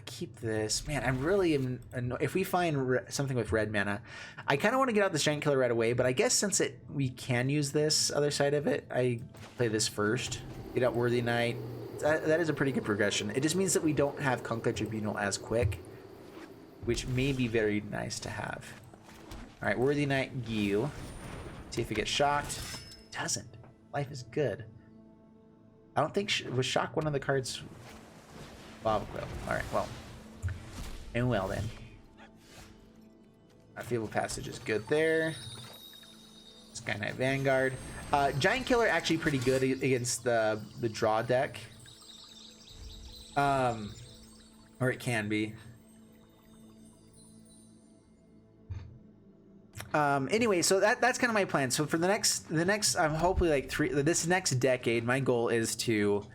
Keep this, man. I'm really if we find something with red mana, I kind of want to get out this giant killer right away, but I guess since we can use this other side of it, I play this first, get out Worthy Knight. That is a pretty good progression. It just means that we don't have Conquer Tribunal as quick, which may be very nice to have. All right, Worthy Knight Gil. See if it gets shocked. It doesn't. Life is good. I don't think was shock one of the cards. Lava Quill. All right, well, and well then. Our Feeble Passage is good there. Sky Knight Vanguard. Giant Killer actually pretty good against the draw deck. Or it can be. Anyway, so that's kind of my plan. So for the next hopefully like this next decade, my goal is to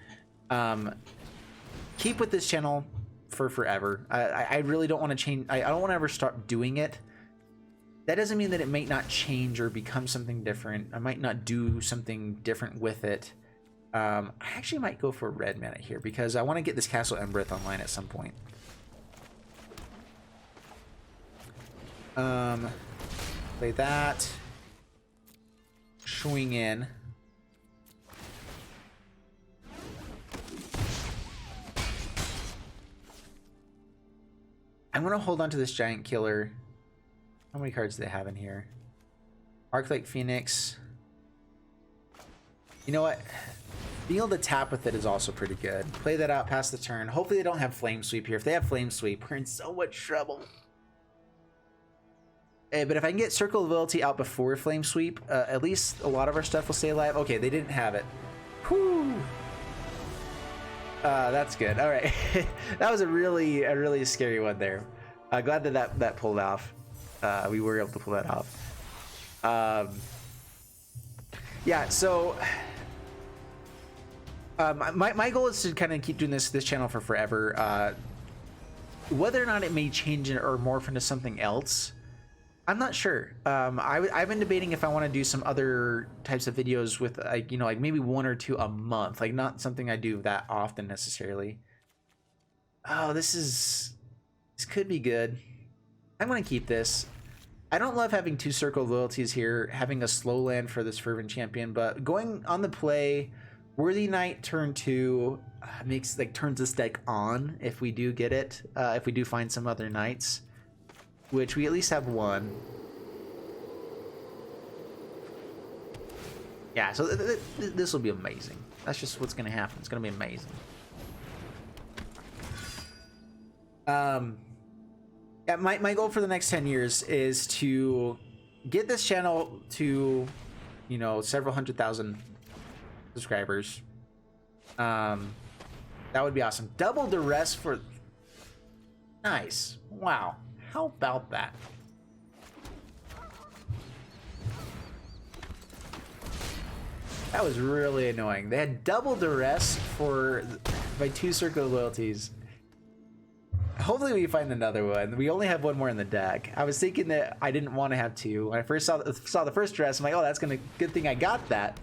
keep with this channel for forever. I really don't want to change. I don't want to ever start doing it. That doesn't mean that it might not change or become something different. I might not do something different with it. I actually might go for red mana here because I want to get this Castle Embereth online at some point. Play that. Swing in. I'm gonna hold on to this giant killer. How many cards do they have in here? Arclight Phoenix. You know what? Being able to tap with it is also pretty good. Play that out past the turn. Hopefully they don't have Flame Sweep here. If they have Flame Sweep, we're in so much trouble. But if I can get Circle of Loyalty out before Flame Sweep, at least a lot of our stuff will stay alive. Okay, they didn't have it. Whew. That's good. All right. That was a really scary one there. Glad that pulled off. We were able to pull that off. Yeah, so My goal is to kind of keep doing this channel for forever. Whether or not it may change or morph into something else, I'm not sure. I've been debating if I want to do some other types of videos with, like, you know, like maybe 1 or 2 a month, like not something I do that often necessarily. Oh, this could be good. I'm gonna keep this. I don't love having 2 circle loyalties here, having a slow land for this Fervent Champion, but going on the play, Worthy Knight turn 2 makes, like, turns this deck on if we do get it, if we do find some other knights, which we at least have 1. Yeah, so this will be amazing. That's just what's gonna happen. It's gonna be amazing. Yeah, my goal for the next 10 years is to get this channel to, you know, several 100,000 subscribers. That would be awesome. Double the rest for... Nice. Wow. How about that? That was really annoying. They had double the rest for by 2 circle loyalties. Hopefully we find another one. We only have 1 more in the deck. I was thinking that I didn't want to have 2. When I first saw the first dress, I'm like, oh, that's gonna, good thing I got that.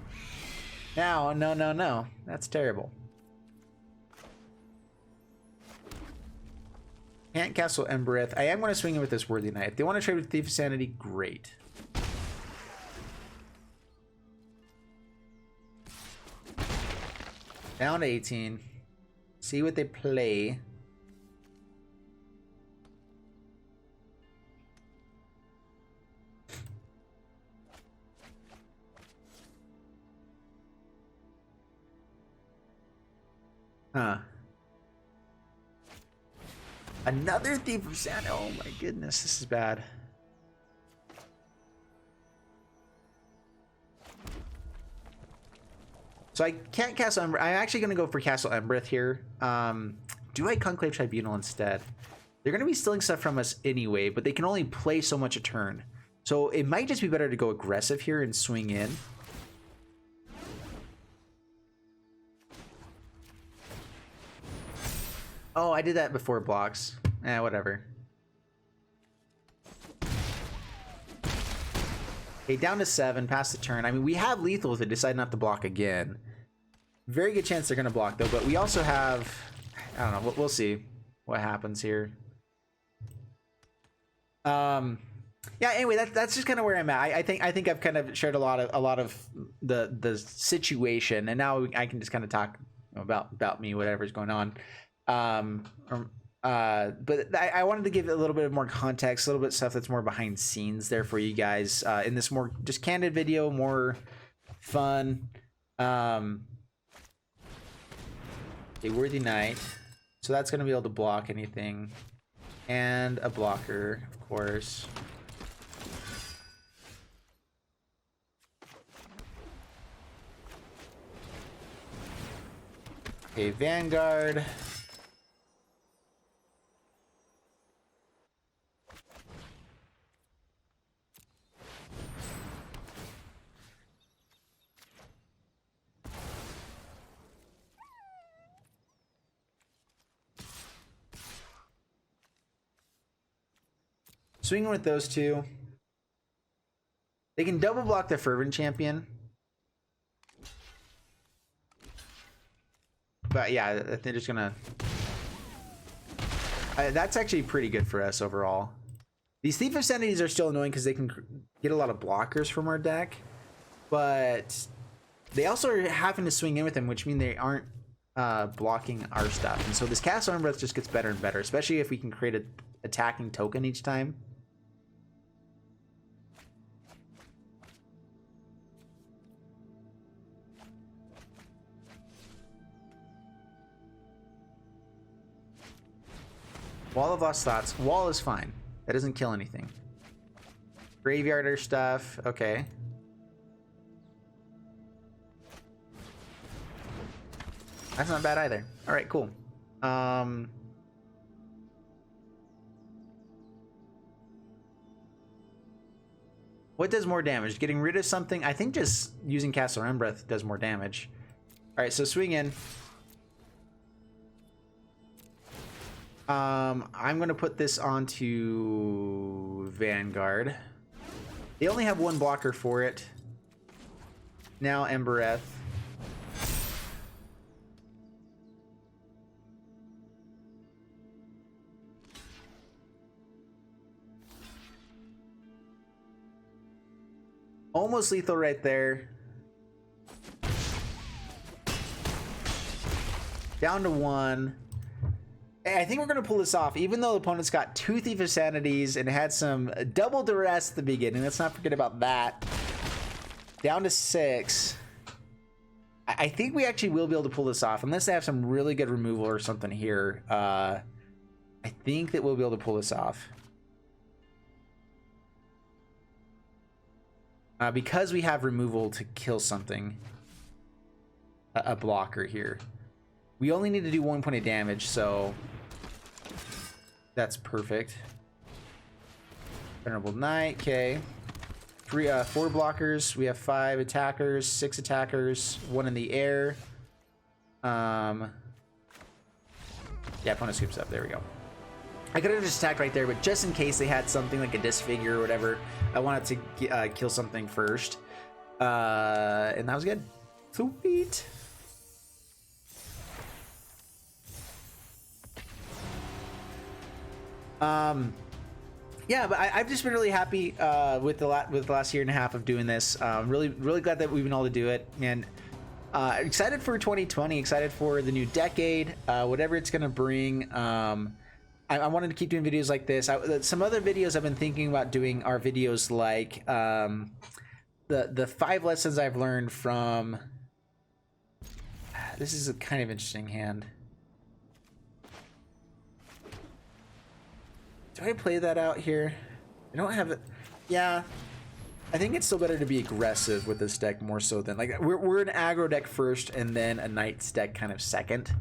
Now, no. That's terrible. Can't castle Embereth. I am going to swing in with this Worthy Knight. If they want to trade with Thief of Sanity, great. Down to 18. See what they play. Huh. Another Thief of Sanity. Oh my goodness, this is bad. So I can't castle Ember. I'm actually going to go for Castle Embereth here. Do I Conclave Tribunal instead? They're going to be stealing stuff from us anyway, but they can only play so much a turn. So it might just be better to go aggressive here and swing in. Oh, I did that before blocks. Whatever. Okay, down to 7, past the turn. I mean, we have lethal if they decide not to block again. Very good chance they're going to block, though, but we also have... I don't know, we'll see what happens here. Yeah, anyway, that's just kind of where I'm at. I think I've kind of shared a lot of the situation, and now I can just kind of talk about me, whatever's going on. But I wanted to give a little bit of more context, a little bit of stuff that's more behind scenes there for you guys in this more just candid video, more fun. A Worthy Knight, so that's going to be able to block anything, and a blocker, of course. Okay, Vanguard. Swinging with those 2. They can double block the Fervent Champion. But yeah, they're just gonna... that's actually pretty good for us overall. These Thief of Sanities are still annoying because they can get a lot of blockers from our deck. But they also are having to swing in with them, which means they aren't blocking our stuff. And so this Castle Embereth just gets better and better, especially if we can create an attacking token each time. Wall of Lost Thoughts. Wall is fine. That doesn't kill anything. Graveyarder stuff. Okay. That's not bad either. All right, cool. What does more damage? Getting rid of something? I think just using Castle Embereth does more damage. All right, so swing in. I'm gonna put this onto Vanguard. They only have one blocker for it. Now Embereth. Almost lethal right there. Down to 1. I think we're going to pull this off, even though the opponent's got 2 Thief of Sanities and had some double duress at the beginning. Let's not forget about that. Down to 6. I think we actually will be able to pull this off, unless they have some really good removal or something here. I think that we'll be able to pull this off. Because we have removal to kill something. A blocker here. We only need to do 1 point of damage, so that's perfect. Venerable Knight, okay. 4 blockers. We have 5 attackers, 6 attackers, 1 in the air. Yeah, opponent scoops up. There we go. I could have just attacked right there, but just in case they had something like a disfigure or whatever, I wanted to kill something first. And that was good. Sweet. Yeah, but I've just been really happy with the last year and a half of doing this. Really glad that we've been able to do it, and excited for 2020. Excited for the new decade, whatever it's gonna bring. I wanted to keep doing videos like this. Some other videos I've been thinking about doing are videos like the 5 lessons I've learned from. This is a kind of interesting hand. Do I play that out here? I don't have it. Yeah, I think it's still better to be aggressive with this deck more so than like we're an aggro deck first and then a Knights deck kind of second.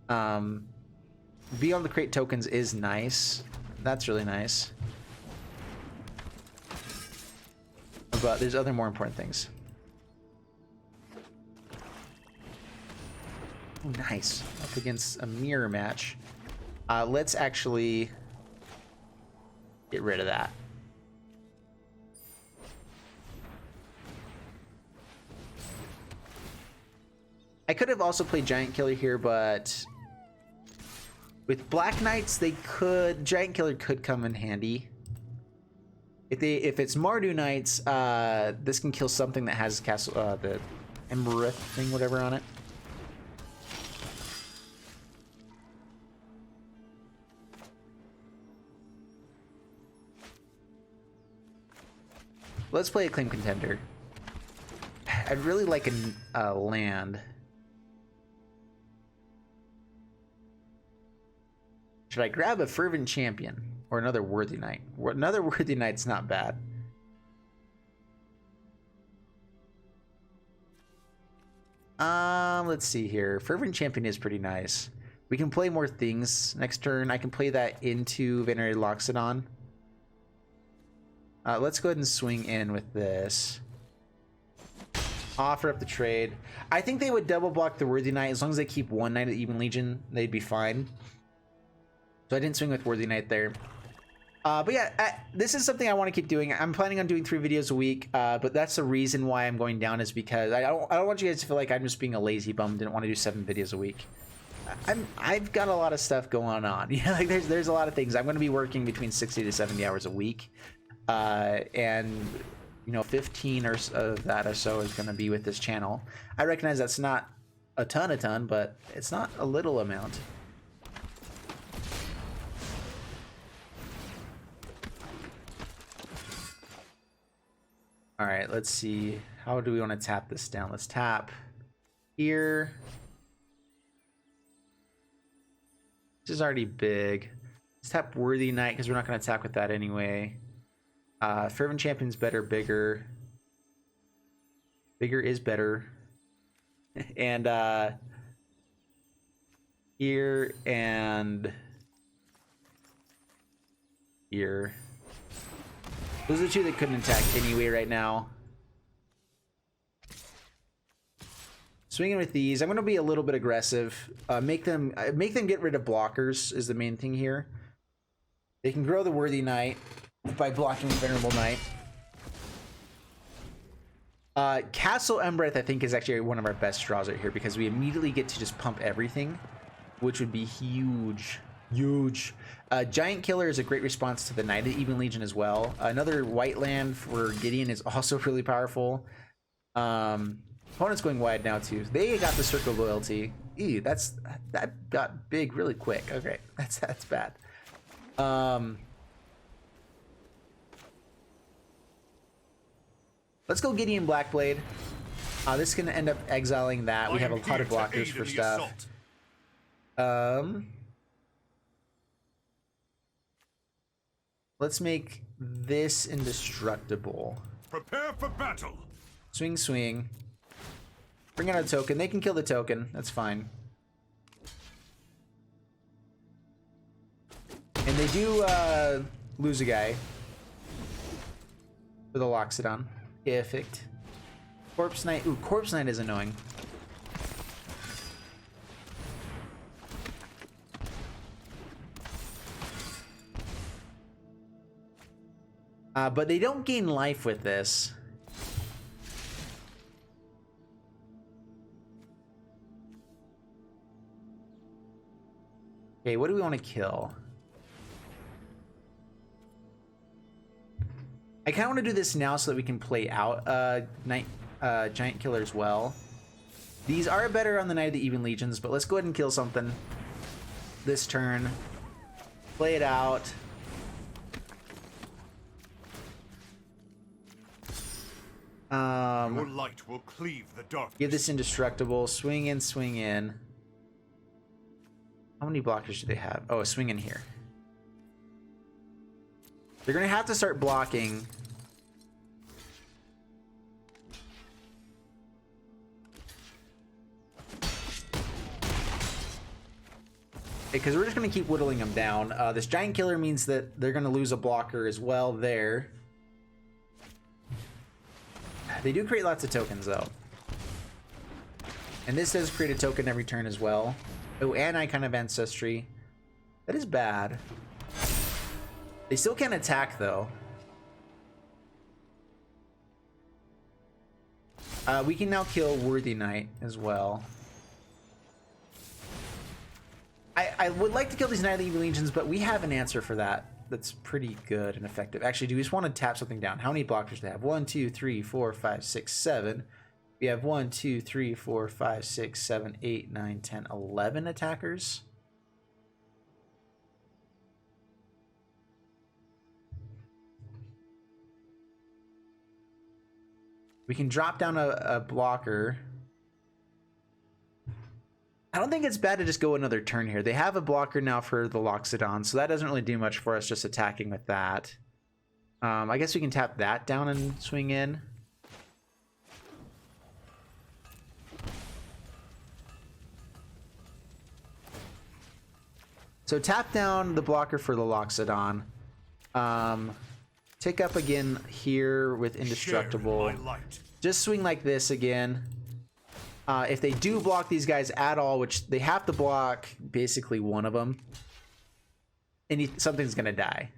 Beyond the crate tokens is nice. That's really nice. But there's other more important things. Oh, nice. Up against a mirror match. Let's actually get rid of that. I could have also played Giant Killer here, but with Black Knights, Giant Killer could come in handy. If it's Mardu Knights, this can kill something that has castle the Embereth thing, whatever on it. Let's play a Claim Contender. I'd really like a land. Should I grab a Fervent Champion or another Worthy Knight? Another Worthy Knight's not bad. Let's see here. Fervent Champion is pretty nice. We can play more things next turn. I can play that into Venerated Loxodon. Let's go ahead and swing in with this. Offer up the trade. I think they would double block the Worthy Knight. As long as they keep 1 Knight at Even Legion, they'd be fine. So I didn't swing with Worthy Knight there. But yeah, this is something I want to keep doing. I'm planning on doing 3 videos a week, but that's the reason why I'm going down, is because I don't want you guys to feel like I'm just being a lazy bum, didn't want to do 7 videos a week. I've got a lot of stuff going on. Yeah, like there's a lot of things. I'm going to be working between 60 to 70 hours a week. And you know, 15 of that or so is going to be with this channel. I recognize that's not a ton, but it's not a little amount. All right, let's see. How do we want to tap this down? Let's tap here. This is already big. Let's tap Worthy Knight because we're not going to attack with that anyway. Fervent Champion's better, bigger. Bigger is better. And here and here. Those are the 2 that couldn't attack anyway right now. Swinging with these. I'm going to be a little bit aggressive. Make them get rid of blockers is the main thing here. They can grow the Worthy Knight by blocking Venerable Knight. Castle Embereth, I think, is actually one of our best draws right here because we immediately get to just pump everything, which would be huge. Huge. Giant Killer is a great response to the Knight of the Even Legion as well. Another white land for Gideon is also really powerful. Opponent's going wide now too. They got the Circle of Loyalty. Ew, that got big really quick. Okay, that's bad. Let's go Gideon Blackblade. This is gonna end up exiling that. We have a lot of blockers for stuff. Let's make this indestructible. Prepare for battle. Swing, swing. Bring out a token. They can kill the token. That's fine. And they do lose a guy for the Loxodon. Perfect. Corpse Knight. Ooh, Corpse Knight is annoying. But they don't gain life with this. Okay, what do we want to kill? I kind of want to do this now so that we can play out Giant Killer as well. These are better on the Knight of the Even Legions, but let's go ahead and kill something this turn. Play it out. Your light will cleave the darkness. Give this indestructible. Swing in, swing in. How many blockers do they have? Oh, a swing in here. They're gonna have to start blocking. Because we're just gonna keep whittling them down. This Giant Killer means that they're gonna lose a blocker as well there. They do create lots of tokens though. And this does create a token every turn as well. Oh, and Icon of Ancestry. That is bad. They still can't attack though. We can now kill Worthy Knight as well. I would like to kill these Knight of the Even Legions, but we have an answer for that. That's pretty good and effective. Actually, do we just want to tap something down? How many blockers do they have? 1, 2, 3, 4, 5, 6, 7. We have 1, 2, 3, 4, 5, 6, 7, 8, 9, 10, 11 attackers. We can drop down a blocker. I don't think it's bad to just go another turn here. They have a blocker now for the Loxodon, so that doesn't really do much for us just attacking with that. I guess we can tap that down and swing in. So tap down the blocker for the Loxodon. Tick up again here with Indestructible. Just swing like this again. If they do block these guys at all, which they have to block basically one of them, and something's gonna die.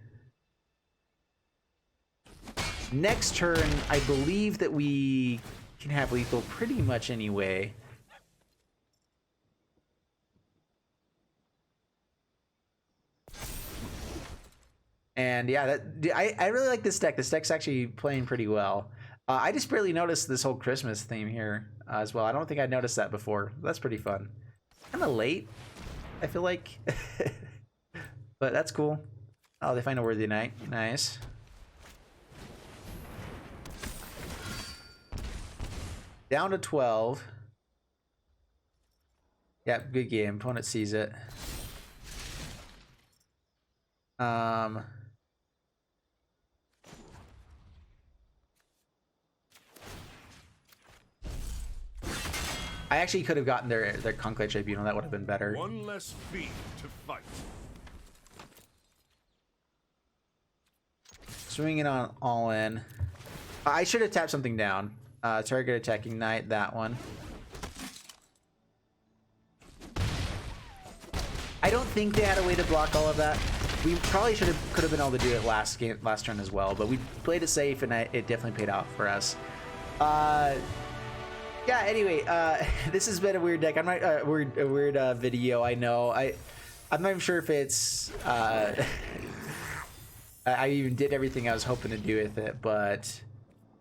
Next turn, I believe that we can have lethal pretty much anyway. And yeah, I really like this deck. This deck's actually playing pretty well. I just barely noticed this whole Christmas theme here as well. I don't think I'd noticed that before. That's pretty fun. Kind of late, I feel like. But that's cool. Oh, they find a Worthy Knight. Nice. Down to 12. Yep, good game. Opponent sees it. I actually could have gotten their Conclave Tribunal. That would have been better. One less fee to fight. Swing it on all in. I should have tapped something down. Target attacking knight, that one. I don't think they had a way to block all of that. We probably could have been able to do it last turn as well, but we played it safe, and it definitely paid off for us. Yeah. Anyway, this has been a weird deck. I'm not a weird video. I know. I'm not even sure if it's. I even did everything I was hoping to do with it, but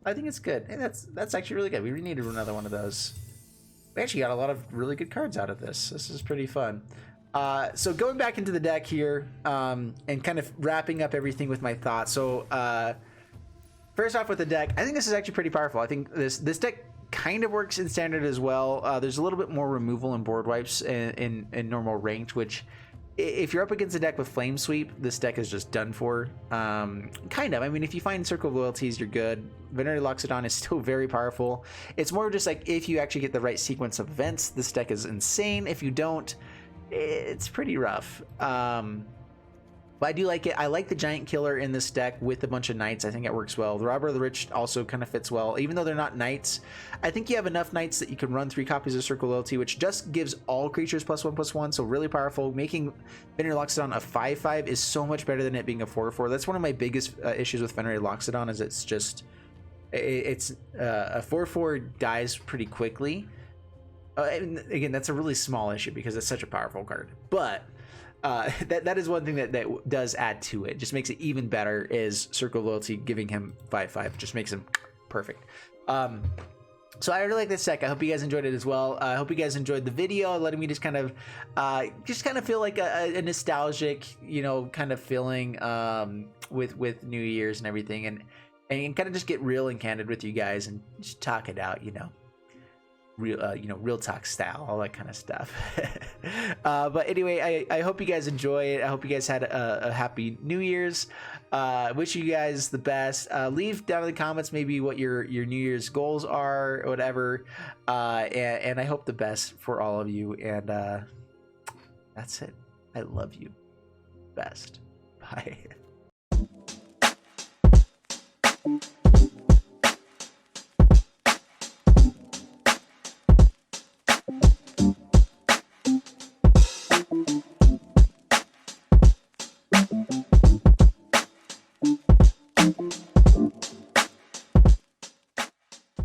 I think it's good. And that's actually really good. We really needed another one of those. We actually got a lot of really good cards out of this. This is pretty fun. So going back into the deck here, and kind of wrapping up everything with my thoughts. So first off with the deck, I think this is actually pretty powerful. I think this deck kind of works in standard as well. There's a little bit more removal and board wipes in normal ranked, which if you're up against a deck with Flame Sweep, this deck is just done for. Kind of. I mean, if you find Circle of Loyalties, you're good. Venerary Loxodon is still very powerful. It's more just like if you actually get the right sequence of events, this deck is insane. If you don't, it's pretty rough. But I do like it. I like the Giant Killer in this deck with a bunch of Knights. I think it works well. The Robber of the Rich also kind of fits well. Even though they're not Knights, I think you have enough Knights that you can run 3 copies of Circle Loyalty, which just gives all creatures +1/+1, so really powerful. Making Venerary Loxodon a 5/5 is so much better than it being a 4/4. That's one of my biggest issues with Venerary Loxodon, is it's just... It's a 4/4 dies pretty quickly. And again, that's a really small issue because it's such a powerful card. But... that is one thing that does add to it. Just makes it even better is Circle of Loyalty giving him 5/5. Just makes him perfect. So I really like this deck. I hope you guys enjoyed it as well. I hope you guys enjoyed the video, letting me just kind of feel like a nostalgic, kind of feeling with New Year's and everything, and kind of just get real and candid with you guys and just talk it out, real talk style, all that kind of stuff. But anyway, I hope you guys enjoy it. I hope you guys had a happy New Year's. Wish you guys the best. Leave down in the comments maybe what your New Year's goals are or whatever. And I hope the best for all of you. And that's it. I love you. Best. Bye.